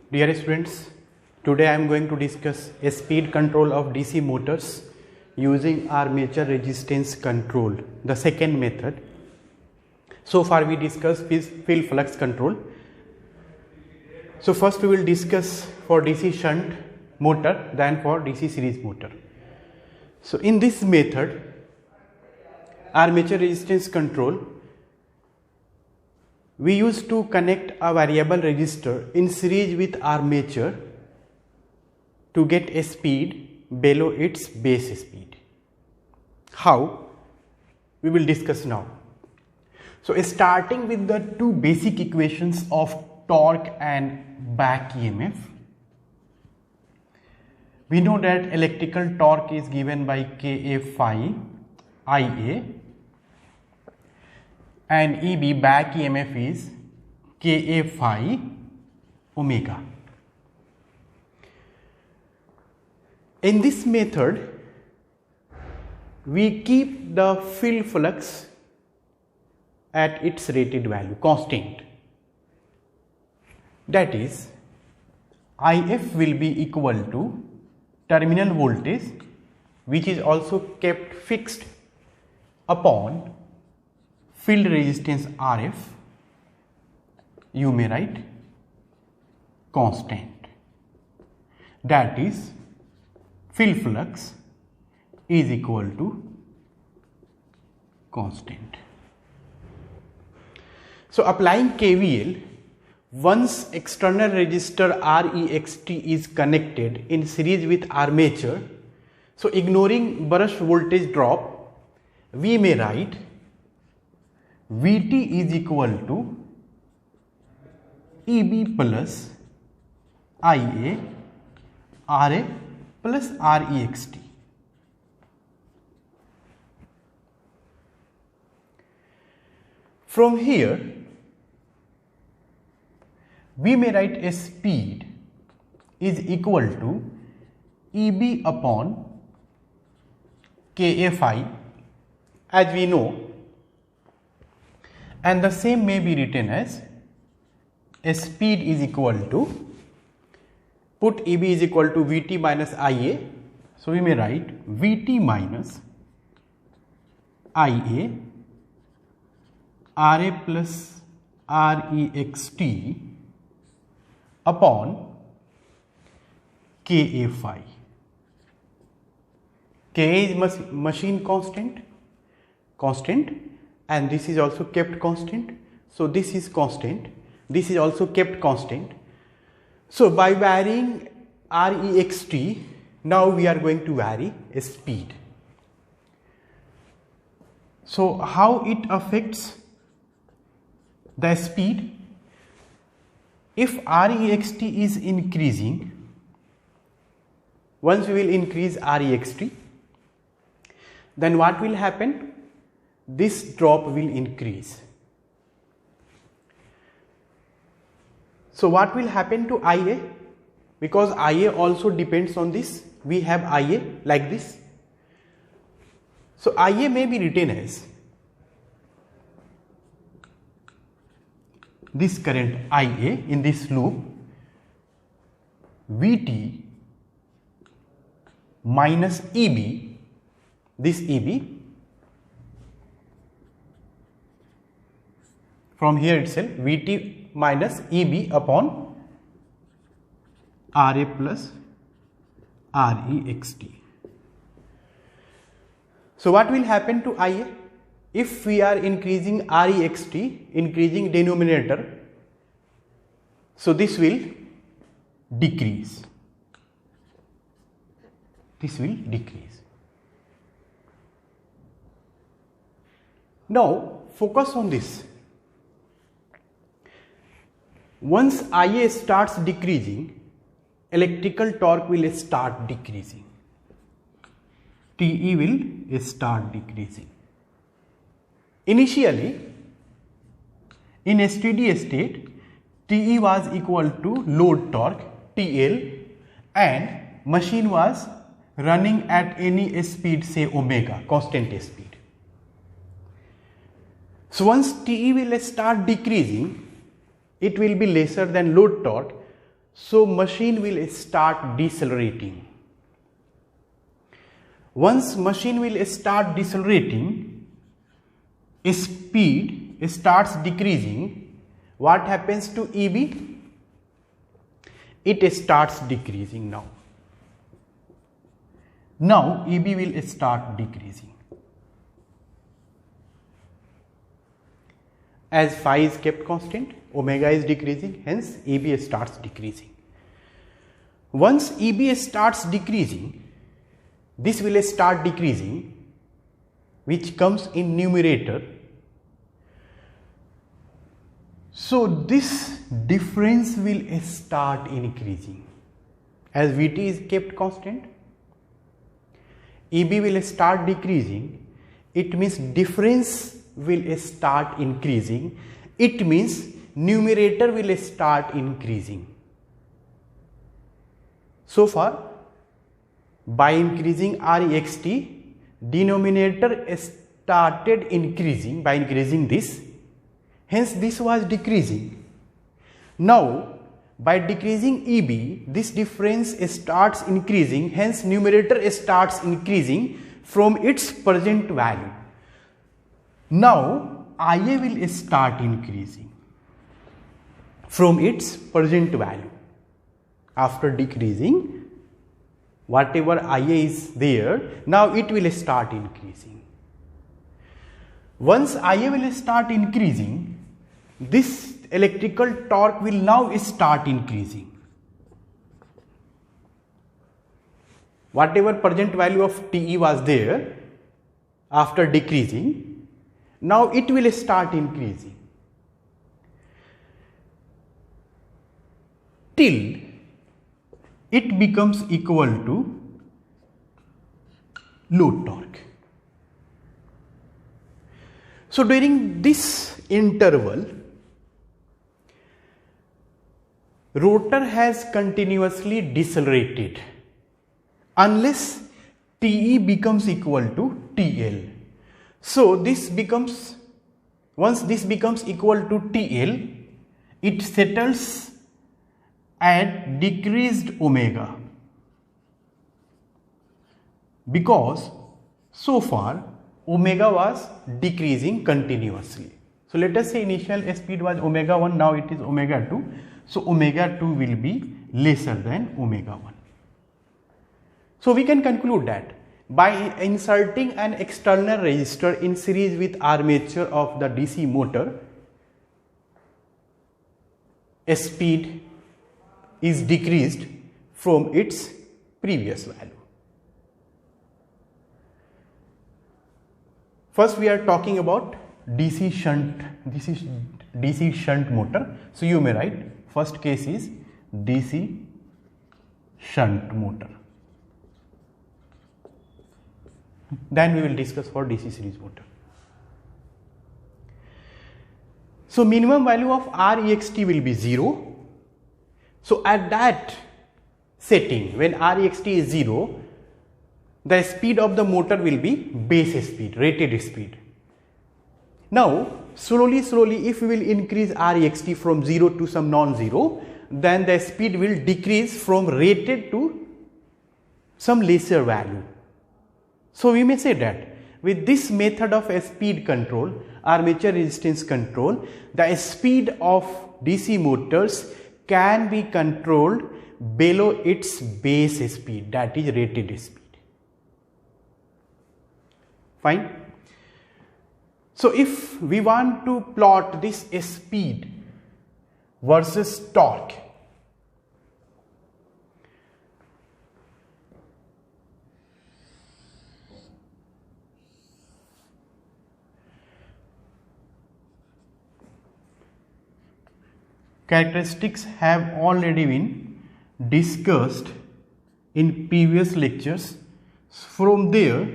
Dear students, today I am going to discuss a speed control of DC motors using armature resistance control, the second method. So far we discussed field flux control. So first we will discuss for DC shunt motor, then for DC series motor. So in this method, armature resistance control, we used to connect a variable resistor in series with armature to get a speed below its base speed. How? We will discuss now. So starting with the two basic equations of torque and back EMF. We know that electrical torque is given by Ka phi Ia and EB back EMF is Ka phi omega. In this method, we keep the field flux at its rated value, constant. That is, If will be equal to terminal voltage, which is also kept fixed upon field resistance Rf. You may write constant. That is, field flux is equal to constant. So applying KVL, once external resistor Rext is connected in series with armature, so ignoring burst voltage drop, we may write Vt is equal to Eb plus Ia Ra plus Rext. From here, we may write a speed is equal to Eb upon Ka phi, as we know, and the same may be written as a speed is equal to, put Eb is equal to Vt minus Ia, so we may write Vt minus Ia Ra plus Rext upon Ka phi. Ka is machine constant, and this is also kept constant. So this is constant, this is also kept constant. So by varying Rext, now we are going to vary a speed. So how it affects the speed? If Rext is increasing, once we will increase Rext, then what will happen? This drop will increase. So what will happen to Ia? Because Ia also depends on this, we have Ia like this. So Ia may be written as this current Ia in this loop, Vt minus Eb, this Eb, from here itself Vt minus Eb upon Ra plus Rext. So what will happen to Ia? If we are increasing Rext, increasing denominator, so this will decrease. This will decrease. Now focus on this. Once Ia starts decreasing, electrical torque will start decreasing. Te will start decreasing. Initially, in a steady state, Te was equal to load torque TL and machine was running at any speed, say omega, constant speed. So once Te will start decreasing, it will be lesser than load torque. So machine will start decelerating. Once machine will start decelerating, speed starts decreasing. What happens to EB? It starts decreasing now. Now EB will start decreasing. As phi is kept constant, omega is decreasing, hence EB starts decreasing. Once EB starts decreasing, this will start decreasing, which comes in numerator. So this difference will start increasing. As Vt is kept constant, EB will start decreasing. It means difference will start increasing. It means numerator will start increasing. So far, by increasing Rext, denominator started increasing by increasing this. Hence, this was decreasing. Now, by decreasing EB, this difference starts increasing. Hence, numerator starts increasing from its present value. Now, Ia will start increasing from its present value. After decreasing, whatever Ia is there, now it will start increasing. Once Ia will start increasing, this electrical torque will now start increasing. Whatever present value of Te was there, after decreasing, now it will start increasing till it becomes equal to load torque. So during this interval, rotor has continuously decelerated unless Te becomes equal to TL. So this becomes, once this becomes equal to TL, it settles at decreased omega, because so far omega was decreasing continuously. So let us say initial speed was omega 1, now it is omega 2. So omega 2 will be lesser than omega 1. So we can conclude that by inserting an external resistor in series with armature of the DC motor, speed is decreased from its previous value. First we are talking about DC shunt. This is DC shunt motor. So you may write, first case is DC shunt motor. Then we will discuss for DC series motor. So minimum value of Rext will be 0. So at that setting, when Rext is 0, the speed of the motor will be base speed, rated speed. Now slowly if we will increase Rext from 0 to some non-zero, then the speed will decrease from rated to some lesser value. So we may say that with this method of speed control, armature resistance control, the speed of DC motors can be controlled below its base speed, that is rated speed. Fine. So if we want to plot this speed versus torque, characteristics have already been discussed in previous lectures. From there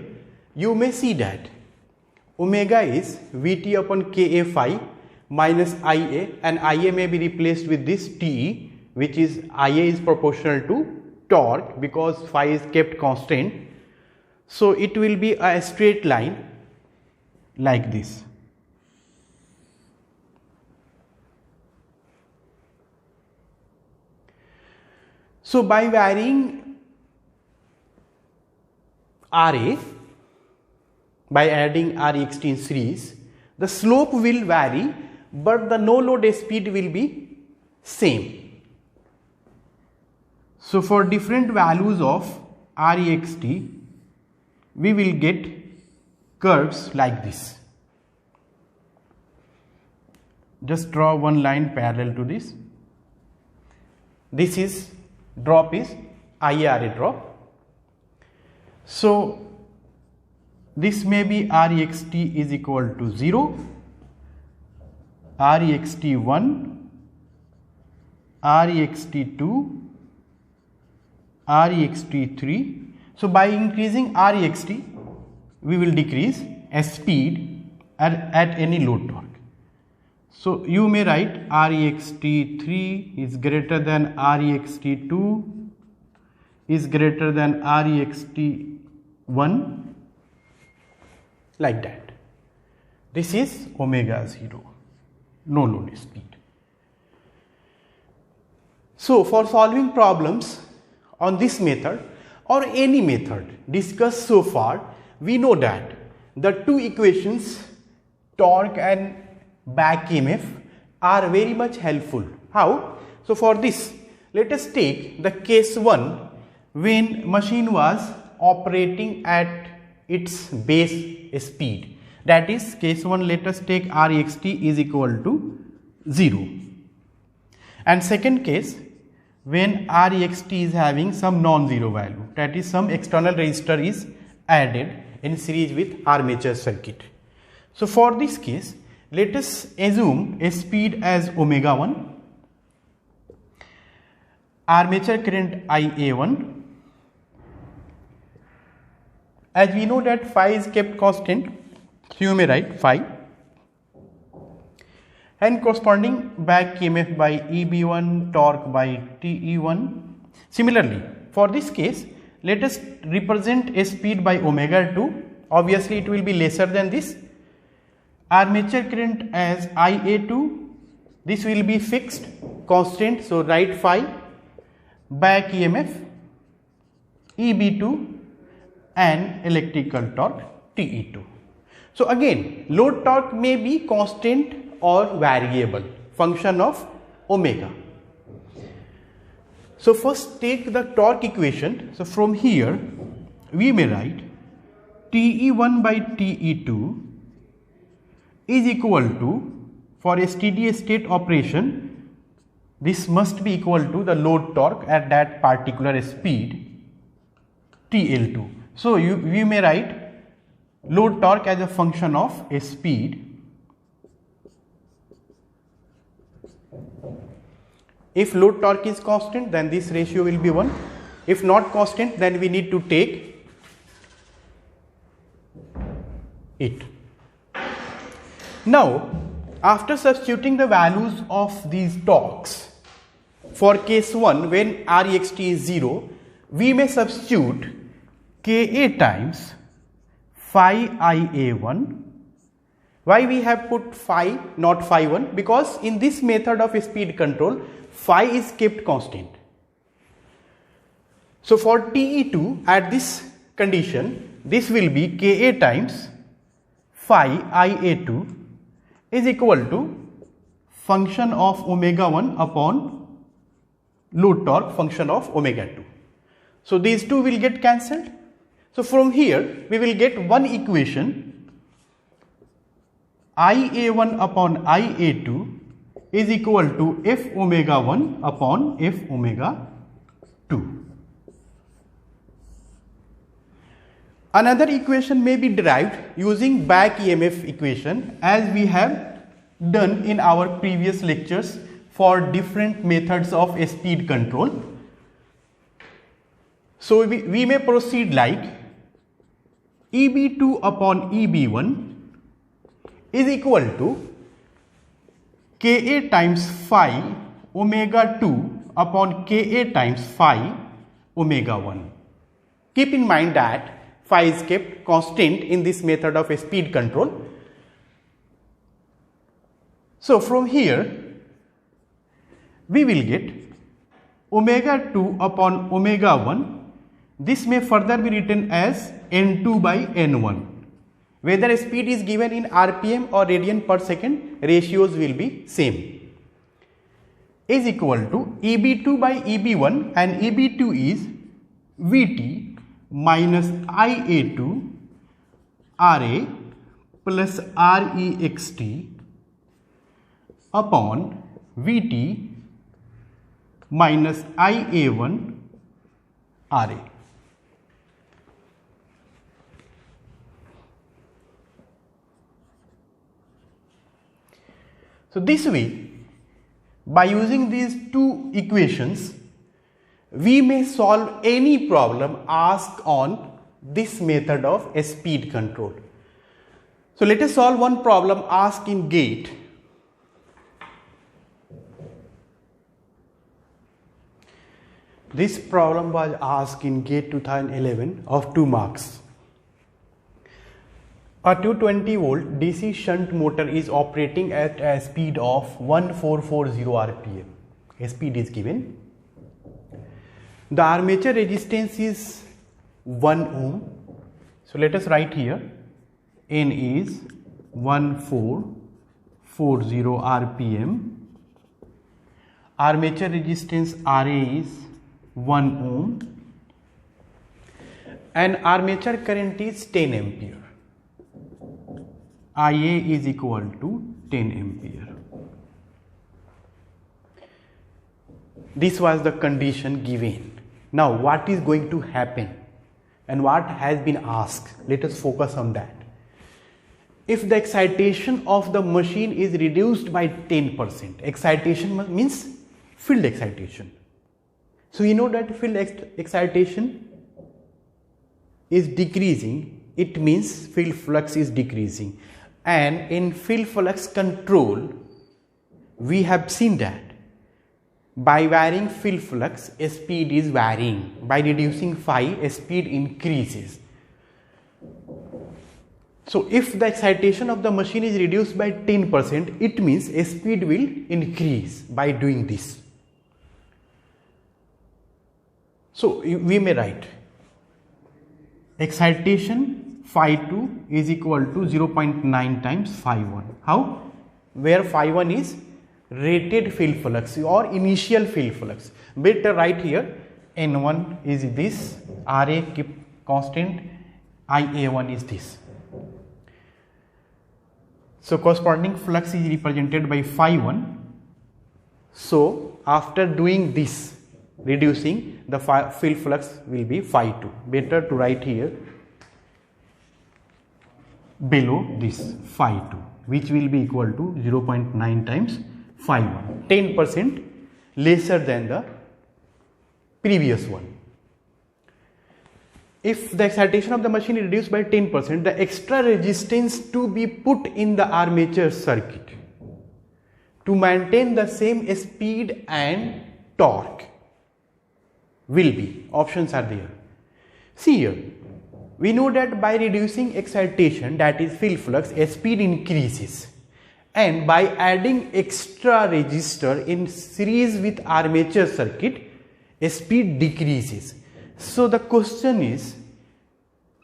you may see that omega is Vt upon Ka phi minus Ia, and Ia may be replaced with this Te, which is Ia is proportional to torque because phi is kept constant. So it will be a straight line like this. So by varying Ra, by adding Rext in series, the slope will vary, but the no load speed will be same. So for different values of Rext, we will get curves like this. Just draw one line parallel to this. This is drop is IRA drop. So this may be Rext is equal to 0, Rext1, Rext2, Rext3. So by increasing Rext, we will decrease speed at any load torque. So you may write Rext3 is greater than Rext2 is greater than Rext1, like that. This is omega 0, no load speed. So for solving problems on this method or any method discussed so far, we know that the two equations, torque and back EMF, are very much helpful. How? So for this, let us take the case 1 when machine was operating at its base speed. That is case 1, let us take Rext is equal to 0. And second case, when Rext is having some non-zero value, that is some external resistor is added in series with armature circuit. So for this case, let us assume a speed as omega 1, armature current IA1. As we know that phi is kept constant, so you may write phi, and corresponding back EMF by EB1, torque by TE1. Similarly, for this case, let us represent a speed by omega 2. Obviously, it will be lesser than this. Armature current as IA2, this will be fixed, constant, so write phi, back EMF, EB2 and electrical torque TE2. So again, load torque may be constant or variable, function of omega. So first take the torque equation. So from here we may write TE1 by TE2 is equal to, for a steady state operation, this must be equal to the load torque at that particular speed, TL2. So we may write load torque as a function of a speed. If load torque is constant, then this ratio will be 1. If not constant, then we need to take it. Now, after substituting the values of these torques, for case 1 when Rext is 0, we may substitute Ka times phi Ia1. Why we have put phi, not phi 1? Because in this method of speed control, phi is kept constant. So for TE2 at this condition, this will be Ka times phi Ia2 is equal to function of omega 1 upon load torque function of omega 2. So these two will get cancelled. So from here we will get one equation, Ia1 upon Ia2 is equal to F omega 1 upon F omega 2. Another equation may be derived using back EMF equation, as we have done in our previous lectures for different methods of speed control. So we may proceed like EB2 upon EB1 is equal to Ka times phi omega 2 upon Ka times phi omega 1. Keep in mind that phi is kept constant in this method of speed control. So from here we will get omega 2 upon omega 1. This may further be written as n2 by n1. Whether speed is given in rpm or radian per second, ratios will be same. Is equal to eb2 by eb1, and eb2 is vt minus ia2 ra plus rext upon vt minus ia1 ra. So this way, by using these two equations, we may solve any problem asked on this method of speed control. So let us solve one problem asked in GATE. This problem was asked in GATE 2011 of 2 marks. A 220 volt DC shunt motor is operating at a speed of 1440 rpm. A speed is given. The armature resistance is 1 ohm. So let us write here, N is 1440 rpm. Armature resistance RA is 1 ohm. And armature current is 10 ampere. IA is equal to 10 ampere. This was the condition given. Now what is going to happen and what has been asked? Let us focus on that. If the excitation of the machine is reduced by 10%, excitation means field excitation. So you know that field excitation is decreasing, it means field flux is decreasing. And in field flux control, we have seen that by varying field flux, speed is varying. By reducing phi, speed increases. So if the excitation of the machine is reduced by 10%, it means speed will increase by doing this. So we may write excitation phi 2 is equal to 0.9 times phi 1. How? Where phi 1 is rated field flux or initial field flux. Better write here, N1 is this, RA keep constant, IA1 is this. So corresponding flux is represented by phi 1. So after doing this, reducing, the field flux will be phi 2. Better to write here below this phi 2, which will be equal to 0.9 times phi 1, 10% lesser than the previous one. If the excitation of the machine is reduced by 10%, the extra resistance to be put in the armature circuit to maintain the same speed and torque will be, options are there. See here, we know that by reducing excitation, that is field flux, speed increases, and by adding extra resistor in series with armature circuit, speed decreases. So the question is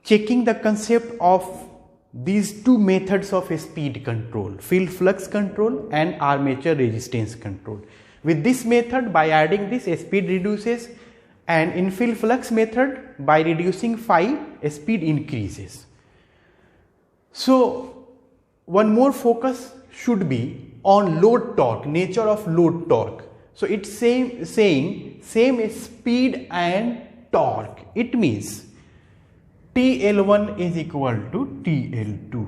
checking the concept of these two methods of speed control, field flux control and armature resistance control. With this method, by adding this, speed reduces, and in field flux method, by reducing phi, speed increases. So one more focus should be on load torque, nature of load torque. So it's saying same speed and torque. It means TL1 is equal to TL2.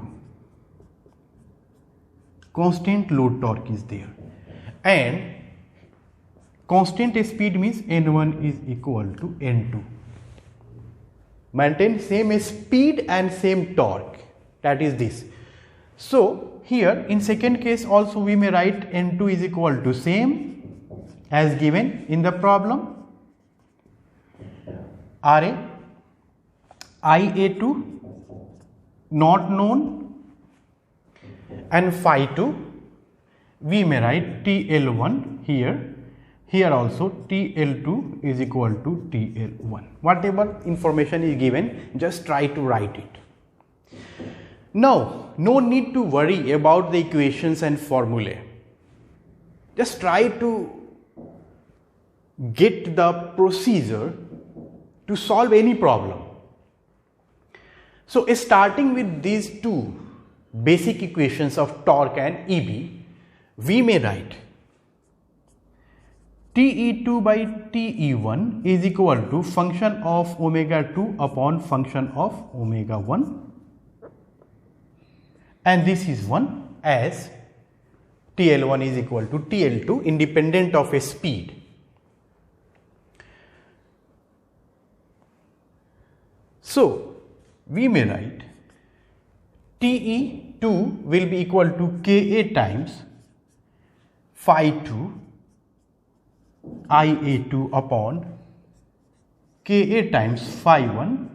Constant load torque is there, and constant speed means N1 is equal to N2. Maintain same speed and same torque, that is this. So here in second case also we may write N2 is equal to same as given in the problem, RA, IA2 not known, and phi 2 we may write TL1 here. here also TL2 is equal to TL1. Whatever information is given, just try to write it. Now, no need to worry about the equations and formulae. Just try to get the procedure to solve any problem. So, starting with these two basic equations of torque and EB, we may write TE2 by TE1 is equal to function of omega 2 upon function of omega 1, and this is 1 as TL1 is equal to TL2 independent of a speed. So, we may write TE2 will be equal to Ka times phi 2 IA2 upon Ka times phi 1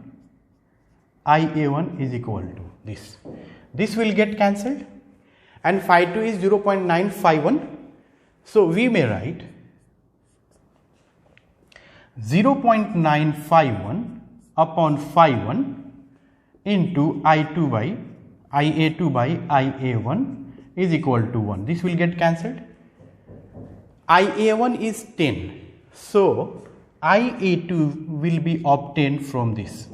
IA1 is equal to this. This will get cancelled and phi 2 is 0.951. So, we may write 0.951 upon phi 1 into IA2 by IA1 is equal to 1. This will get cancelled. IA1 is 10. So, IA2 will be obtained from this.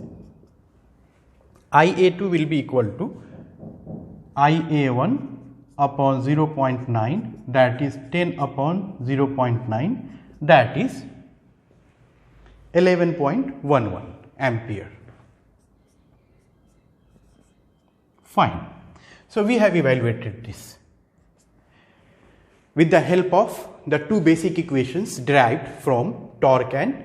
IA2 will be equal to IA1 upon 0.9, that is 10 upon 0.9, that is 11.11 ampere. Fine. So, we have evaluated this with the help of the two basic equations derived from torque and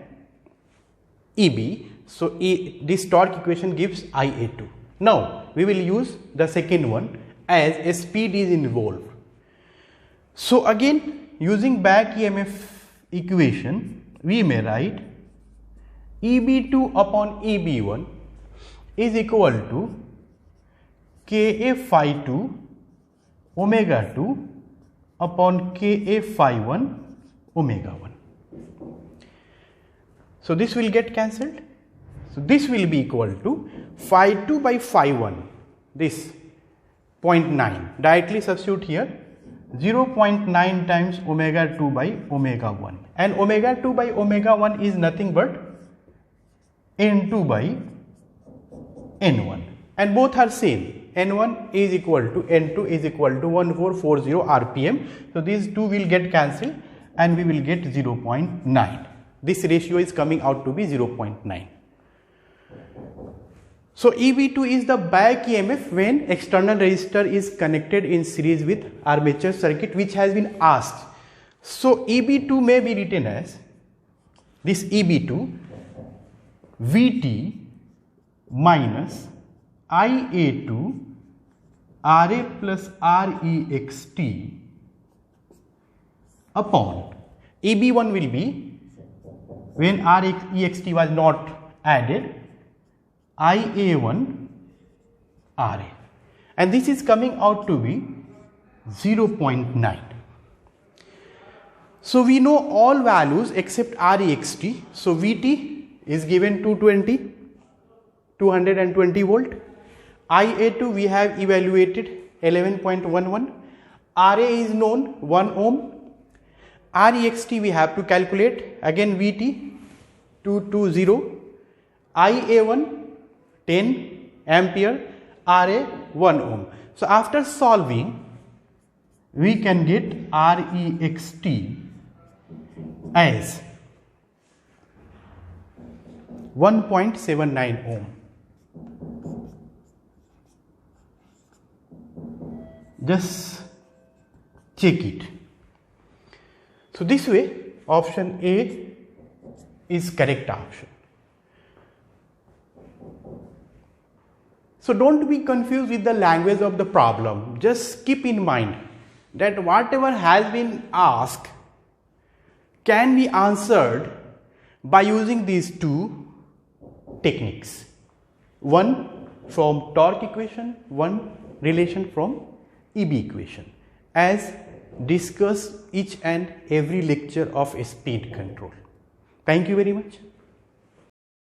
EB. So, this torque equation gives IA2. Now, we will use the second one as a speed is involved. So, again using back EMF equation, we may write EB2 upon EB1 is equal to Ka phi 2 omega 2 upon Ka phi 1 omega 1. So, this will get cancelled. So, this will be equal to phi 2 by phi 1, this 0.9, directly substitute here 0.9 times omega 2 by omega 1, and omega 2 by omega 1 is nothing but N2 by N1, and both are same. N1 is equal to N2 is equal to 1440 RPM. So, these two will get cancelled and we will get 0.9. This ratio is coming out to be 0.9. So, EB2 is the back EMF when external resistor is connected in series with armature circuit, which has been asked. So, EB2 may be written as this EB2 Vt minus IA2 RA plus REXT upon EB1 will be when REXT was not added IA1 RA, and this is coming out to be 0.9. So, we know all values except REXT. So, Vt is given 220 volt. IA2 we have evaluated 11.11. RA is known 1 ohm. REXT we have to calculate, again Vt 220, IA1 10 ampere, RA 1 ohm. So, after solving we can get REXT as 1.79 ohm. Just check it. So, this way option A is correct option. So, don't be confused with the language of the problem. Just keep in mind that whatever has been asked can be answered by using these two techniques. One from torque equation, one relation from EB equation. As discuss each and every lecture of speed control. Thank you very much.